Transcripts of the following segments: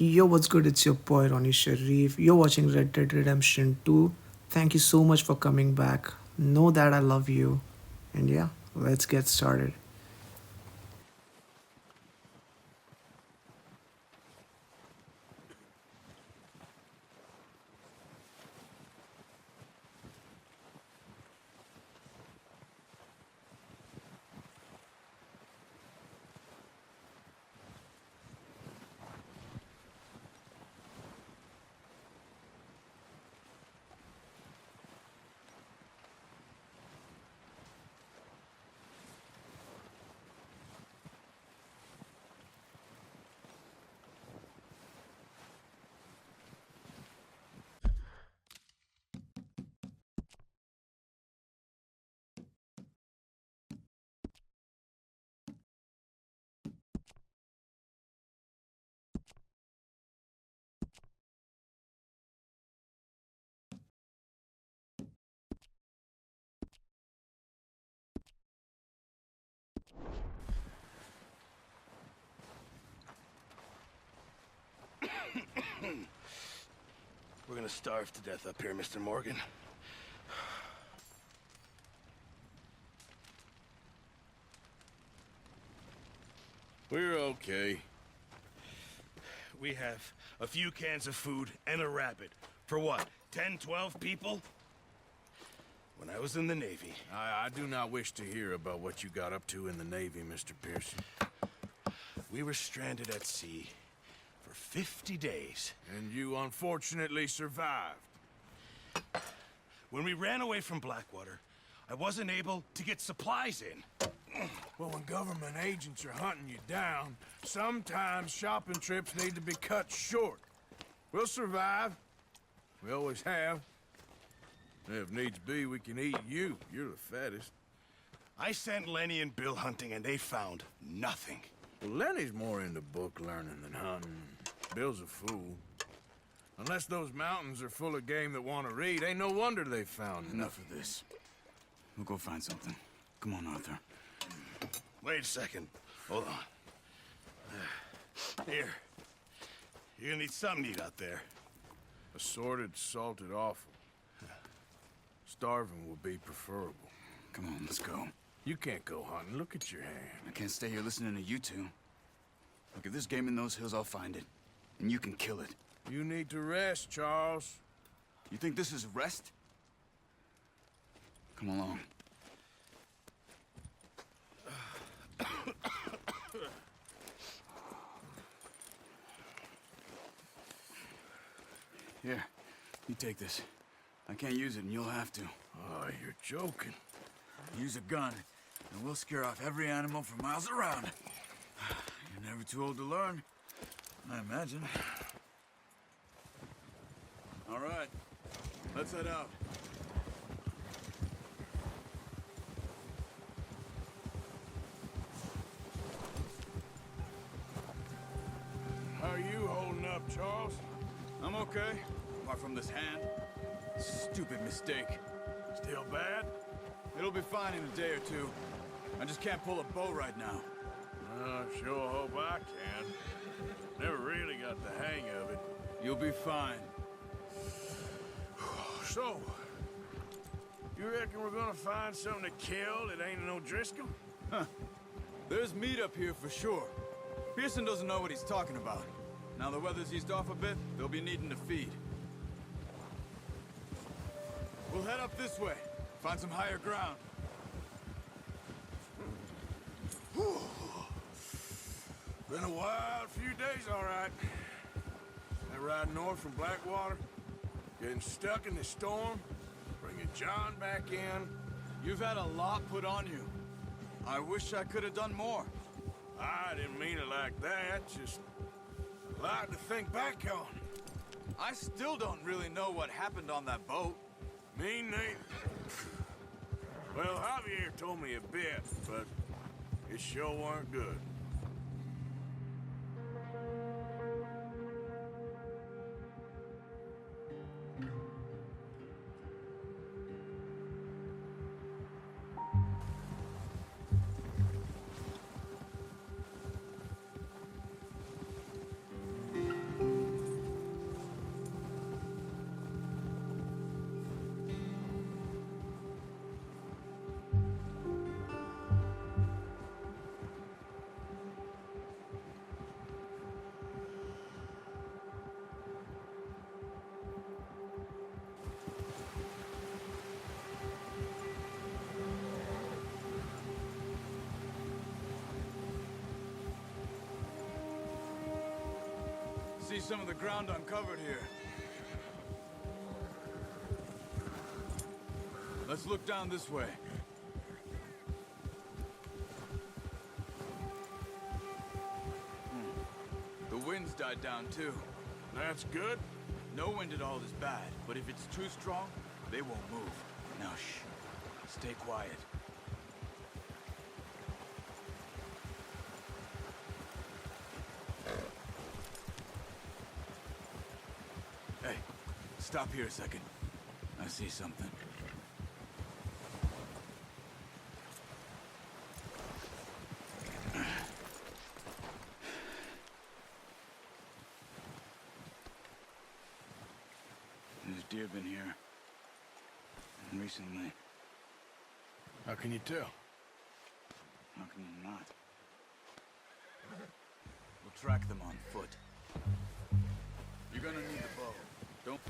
Yo, what's good? It's your boy Ronnie Sharif. You're watching Red Dead Redemption 2. Thank you so much for coming back. Know that I love you. And yeah, let's get started. We're gonna starve to death up here, Mr. Morgan. We're okay. We have a few cans of food and a rabbit. For what, 10, 12 people? When I was in the Navy. I do not wish to hear about what you got up to in the Navy, Mr. Pearson. We were stranded at sea for 50 days. And you unfortunately survived. When we ran away from Blackwater, I wasn't able to get supplies in. Well, when government agents are hunting you down, sometimes shopping trips need to be cut short. We'll survive. We always have. If needs be, we can eat you. You're the fattest. I sent Lenny and Bill hunting, and they found nothing. Well, Lenny's more into book learning than hunting. Bill's a fool. Unless those mountains are full of game that want to read, ain't no wonder they found Enough of this. We'll go find something. Come on, Arthur. Wait a second. Hold on. Here. You're gonna need something to eat out there. Assorted, salted offal. Starving will be preferable. Come on, let's go. You can't go hunting. Look at your hand. I can't stay here listening to you two. Look, if there's game in those hills, I'll find it. And you can kill it. You need to rest, Charles. You think this is rest? Come along. Here, you take this. I can't use it, and you'll have to. Oh, you're joking. Use a gun, and we'll scare off every animal for miles around. You're never too old to learn, I imagine. All right, let's head out. How are you holding up, Charles? I'm okay, apart from this hand. Stupid mistake. Still bad? It'll be fine in a day or two. I just can't pull a bow right now. I sure hope I can. Never really got the hang of it. You'll be fine. So, you reckon we're gonna find something to kill that ain't no Driscoll? Huh. There's meat up here for sure. Pearson doesn't know what he's talking about. Now the weather's eased off a bit, they'll be needing to feed. We'll head up this way. Find some higher ground. Been a wild few days, all right. That ride north from Blackwater, getting stuck in the storm, bringing John back in. You've had a lot put on you. I wish I could have done more. I didn't mean it like that, just a lot to think back on. I still don't really know what happened on that boat. Me neither. Well, Javier told me a bit, but it sure weren't good. see some of the ground uncovered here. Let's look down this way. The wind's died down too. That's good. No wind at all is bad, but if it's too strong, they won't move. Now shh. Stay quiet. Hey, stop here a second. I see something. There's deer been here. Recently. How can you tell? How can you not? We'll track them on foot. You're gonna need the bow. Don't...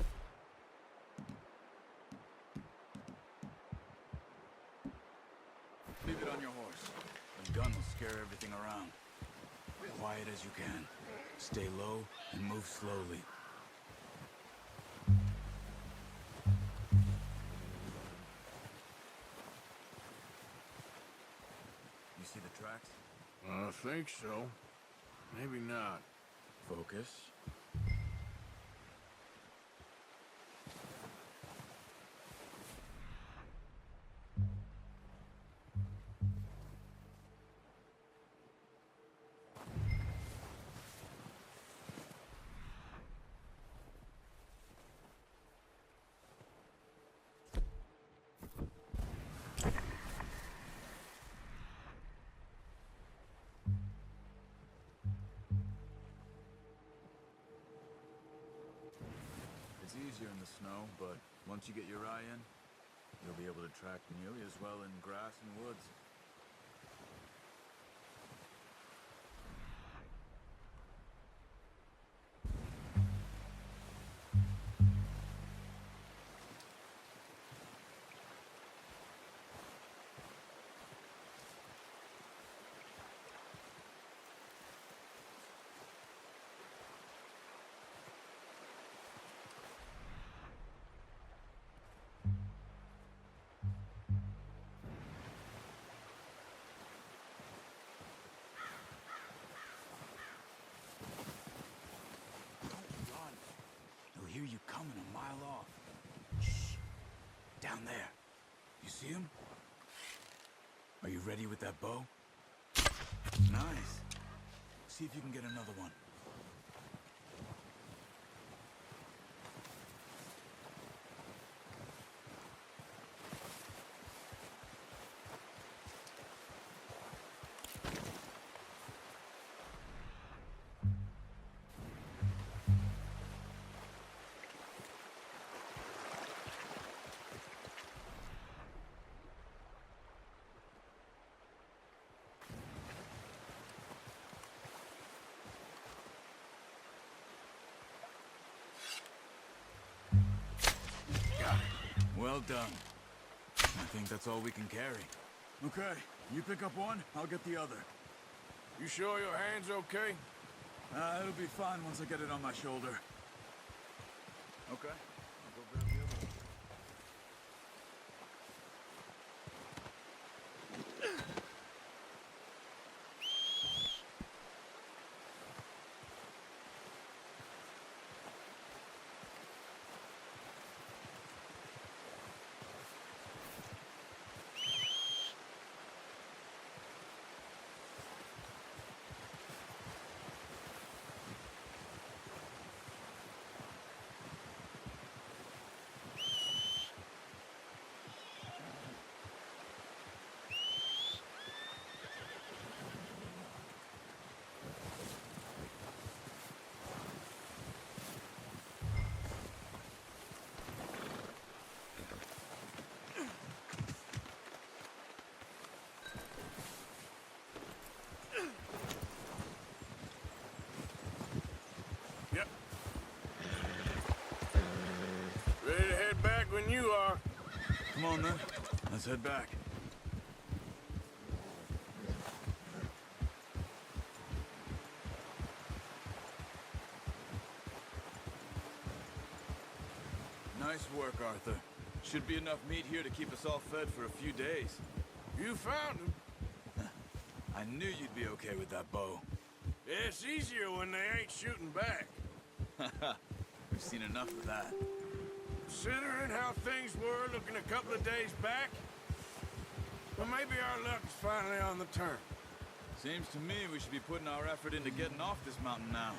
Leave it on your horse. The gun will scare everything around. Quiet as you can. Stay low and move slowly. You see the tracks? I think so. Maybe not. Focus. It's easier in the snow, but once you get your eye in, you'll be able to track nearly as well in grass and woods. Hear you coming a mile off. Shh. Down there. You see him? Are you ready with that bow? Nice. See if you can get another one. Well done. I think that's all we can carry. Okay, you pick up one, I'll get the other. You sure your hand's okay? It'll be fine once I get it on my shoulder. Okay, I'll go grab the other one. Yep. Ready to head back when you are. Come on then, let's head back. Nice work, Arthur. Should be enough meat here to keep us all fed for a few days. You found him. I knew you'd be okay with that bow. It's easier when they ain't shooting back. We've seen enough of that. Considering how things were looking a couple of days back, well, maybe our luck is finally on the turn. Seems to me we should be putting our effort into getting off this mountain now.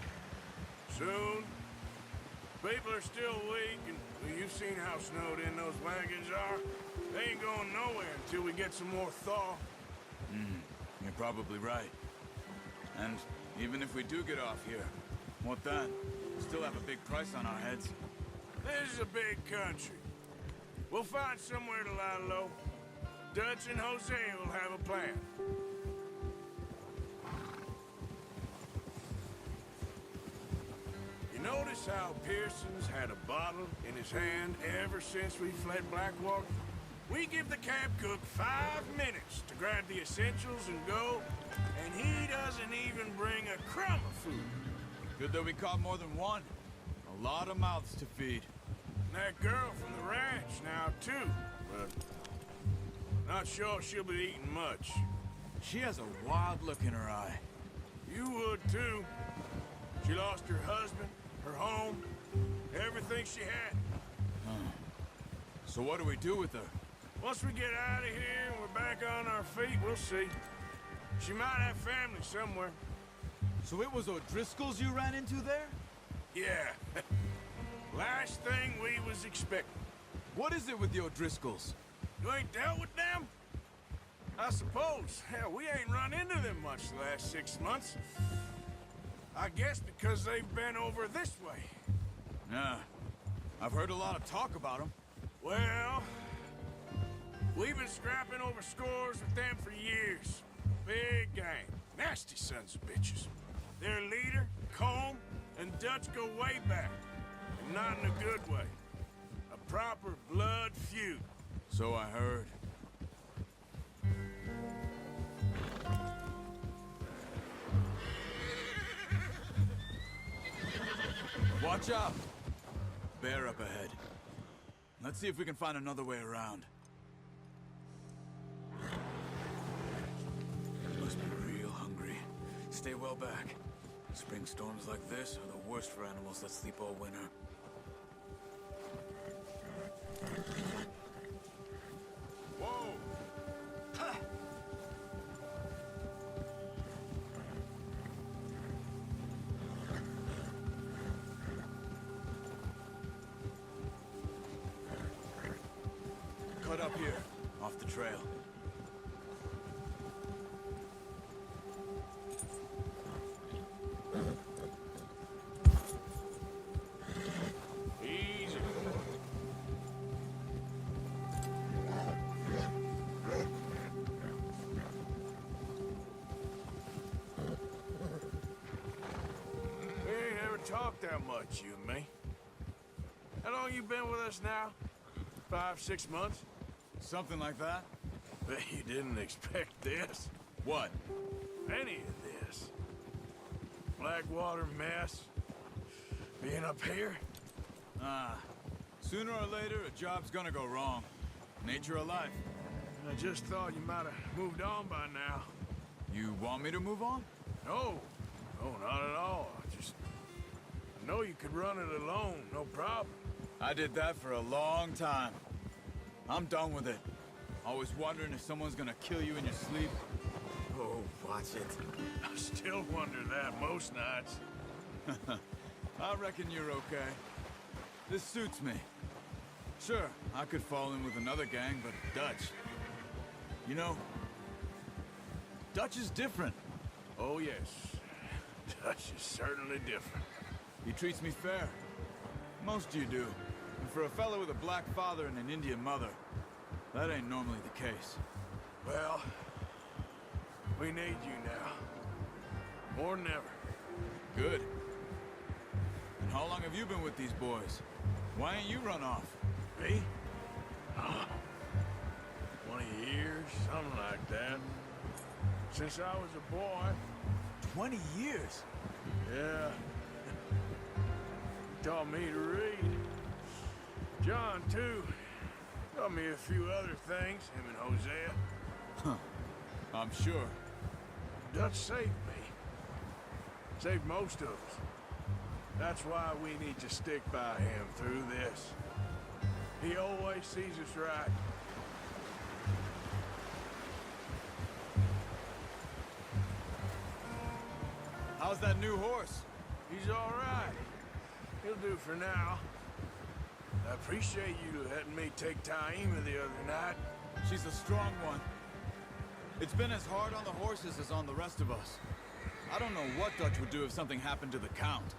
Soon. People are still weak, and well, you've seen how snowed in those wagons are. They ain't going nowhere until we get some more thaw. You're probably right. And even if we do get off here, what then? Still have a big price on our heads. This is a big country. We'll find somewhere to lie low. Dutch and Jose will have a plan. You notice how Pearson's had a bottle in his hand ever since we fled Blackwater? We give the camp cook 5 minutes to grab the essentials and go, and he doesn't even bring a crumb of food. Good that we caught more than one. A lot of mouths to feed. And that girl from the ranch now, too, but not sure she'll be eating much. She has a wild look in her eye. You would, too. She lost her husband, her home, everything she had. So what do we do with her? Once we get out of here and we're back on our feet, we'll see. She might have family somewhere. So it was O'Driscoll's you ran into there? Yeah. Last thing we was expecting. What is it with the O'Driscolls? You ain't dealt with them? I suppose. Hell, we ain't run into them much the last 6 months. I guess because they've been over this way. Yeah. I've heard a lot of talk about them. Well, we've been scrapping over scores with them for years. Big gang. Nasty sons of bitches. Their leader, Combe, and Dutch go way back. And not in a good way. A proper blood feud. So I heard. Watch out! Bear up ahead. Let's see if we can find another way around. Must be real hungry. Stay well back. Spring storms like this are the worst for animals that sleep all winter. Whoa! Cut up here, off the trail. Easy. We ain't ever talked that much, you and me. How long you been with us now? 5, 6 months? Something like that? Bet you didn't expect this. What? Any of this. Blackwater mess. Being up here. Sooner or later, a job's gonna go wrong. Nature of life. I just thought you might have moved on by now. You want me to move on? No. No, not at all. I know you could run it alone, no problem. I did that for a long time. I'm done with it. Always wondering if someone's gonna kill you in your sleep. Oh, watch it. I still wonder that most nights. I reckon you're okay. This suits me. Sure, I could fall in with another gang, but Dutch... You know, Dutch is different. Oh, yes. Dutch is certainly different. He treats me fair. Most you do. And for a fellow with a black father and an Indian mother, that ain't normally the case. Well, we need you now. More than ever. Good. And how long have you been with these boys? Why ain't you run off? Me? Oh, 20 years, something like that. Since I was a boy. 20 years? Yeah. He taught me to read. John, too. Taught me a few other things, him and Hosea. I'm sure. Dutch saved me. Saved most of us. That's why we need to stick by him through this. He always sees us right. How's that new horse? He's all right. He'll do for now. I appreciate you letting me take Taima the other night. She's a strong one. It's been as hard on the horses as on the rest of us. I don't know what Dutch would do if something happened to the Count.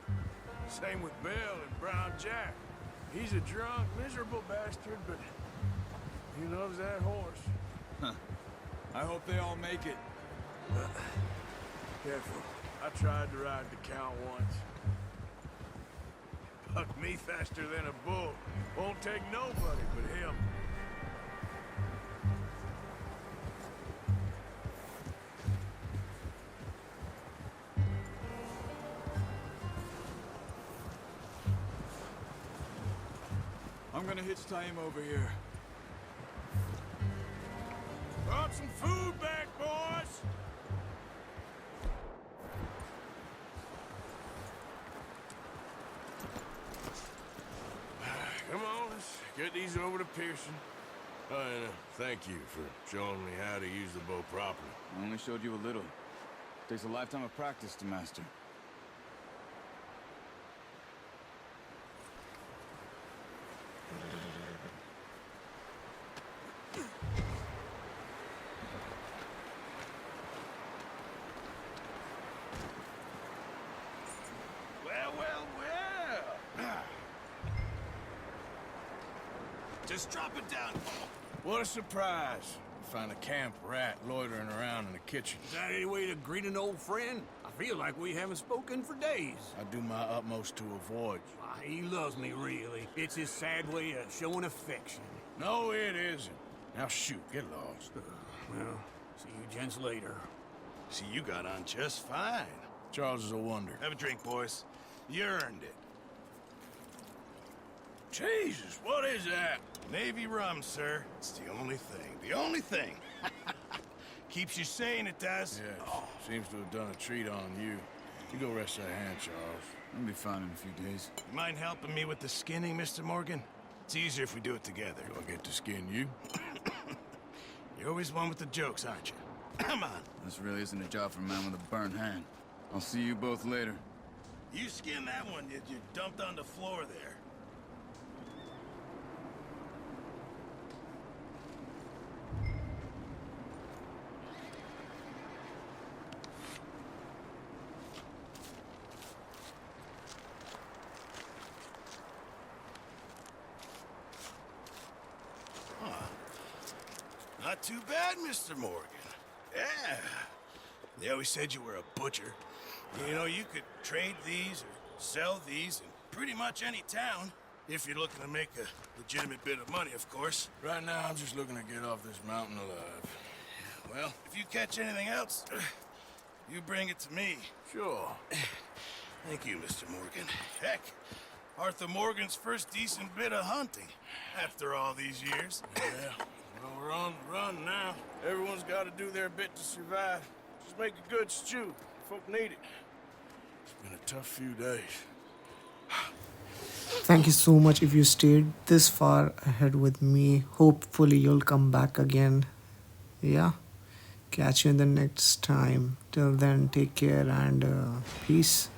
Same with Bill and Brown Jack. He's a drunk, miserable bastard, but he loves that horse. I hope they all make it. Careful. I tried to ride the Count once. Bucked me faster than a bull. Won't take nobody but him. I'm gonna hitch Taima over here. Brought some food back, boys! Come on, let's get these over to Pearson. Oh, and thank you for showing me how to use the bow properly. I only showed you a little. Takes a lifetime of practice to master. Well, well, well. Just drop it down. What a surprise. Find a camp rat loitering around in the kitchen. Is that any way to greet an old friend? I feel like we haven't spoken for days. I do my utmost to avoid you. Why, he loves me, really. It's his sad way of showing affection. No, it isn't. Now shoot, get lost. Well, see you gents later. See, you got on just fine. Charles is a wonder. Have a drink, boys. You earned it. Jesus, what is that? Navy rum, sir. It's the only thing. The only thing. Keeps you sane, it does. Yeah, seems to have done a treat on you. You go rest that hand, Charles. I'll be fine in a few days. You mind helping me with the skinning, Mr. Morgan? It's easier if we do it together. Do I get to skin you? You're always one with the jokes, aren't you? Come on. This really isn't a job for a man with a burned hand. I'll see you both later. You skinned that one you dumped on the floor there. Not too bad, Mr. Morgan. Yeah. They always said you were a butcher. You know, you could trade these or sell these in pretty much any town. If you're looking to make a legitimate bit of money, of course. Right now, I'm just looking to get off this mountain alive. Well, if you catch anything else, you bring it to me. Sure. Thank you, Mr. Morgan. Heck, Arthur Morgan's first decent bit of hunting after all these years. Yeah. Well, we're on the run now. Everyone's got to do their bit to survive. Just make a good stew. Folk need it. It's been a tough few days. Thank you so much if you stayed this far ahead with me. Hopefully, you'll come back again. Yeah. Catch you in the next time. Till then, take care and peace.